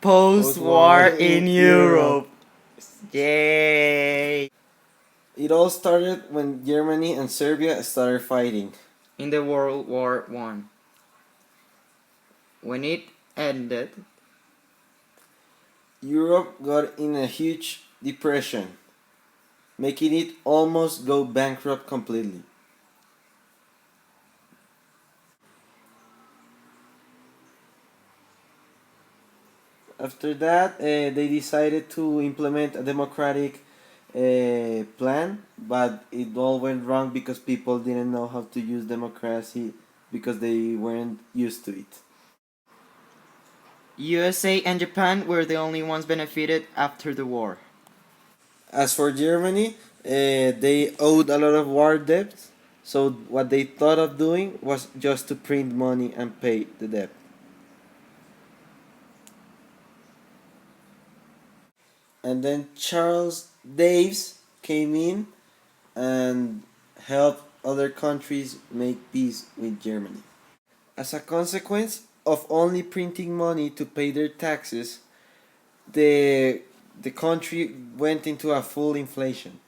Post-war in Europe. Yay! It all started when Germany and Serbia started fighting. In the World War One. When it ended, Europe got in a huge depression, making it almost go bankrupt completely. After that, they decided to implement a democratic plan, but it all went wrong because people didn't know how to use democracy because they weren't used to it. USA and Japan were the only ones benefited after the war. As for Germany, they owed a lot of war debts, so what they thought of doing was just to print money and pay the debt. And then Charles Daves came in and helped other countries make peace with Germany. As a consequence of only printing money to pay their taxes, the the country went into a full inflation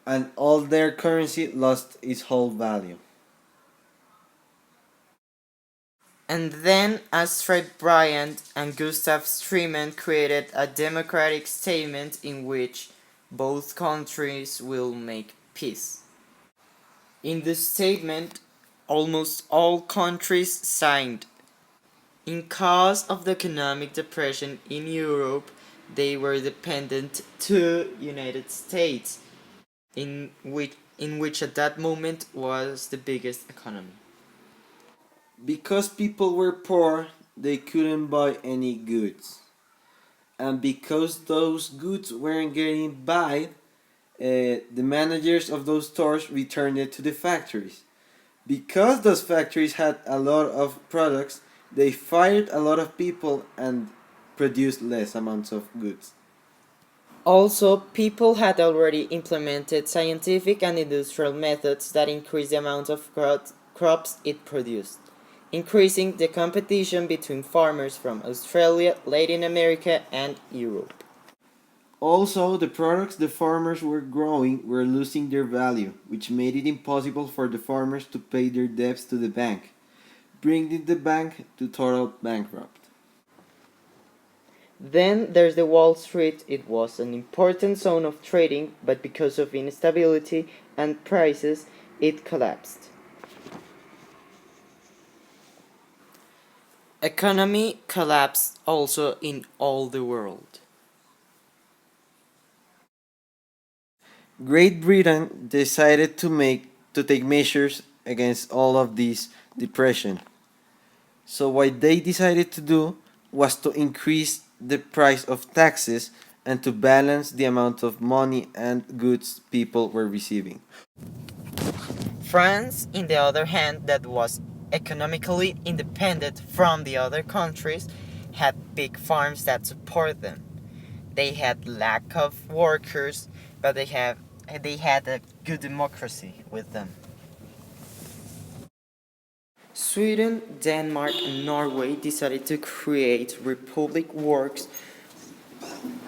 and all their currency lost its whole value. And then Astrid Bryant and Gustav Stresemann created a democratic statement in which both countries will make peace. In the statement, almost all countries signed. In cause of the economic depression in Europe, they were dependent to United States, in which at that moment was the biggest economy. Because people were poor, they couldn't buy any goods. And because those goods weren't getting by, the managers of those stores returned it to the factories. Because those factories had a lot of products, they fired a lot of people and produced less amounts of goods. Also, people had already implemented scientific and industrial methods that increased the amount of crops it produced, increasing the competition between farmers from Australia, Latin America, and Europe. Also, the products the farmers were growing were losing their value, which made it impossible for the farmers to pay their debts to the bank, bringing the bank to total bankrupt. Then there's the Wall Street. It was an important zone of trading, but because of instability and prices, it collapsed. Economy collapsed also in all the world. Great Britain decided to take measures against all of this depression. So what they decided to do was to increase the price of taxes and to balance the amount of money and goods people were receiving. France, in the other hand, that was economically independent from the other countries, had big farms that support them. They had lack of workers, but they had a good democracy with them. Sweden, Denmark, and Norway decided to create republic works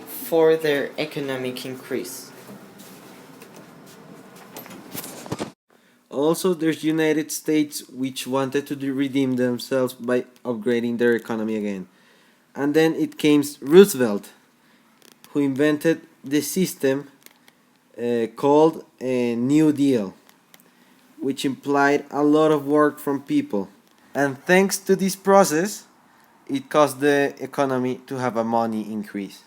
for their economic increase. Also, there's United States which wanted to redeem themselves by upgrading their economy again. And then it came Roosevelt, who invented the system called a New Deal, which implied a lot of work from people. And thanks to this process, it caused the economy to have a money increase.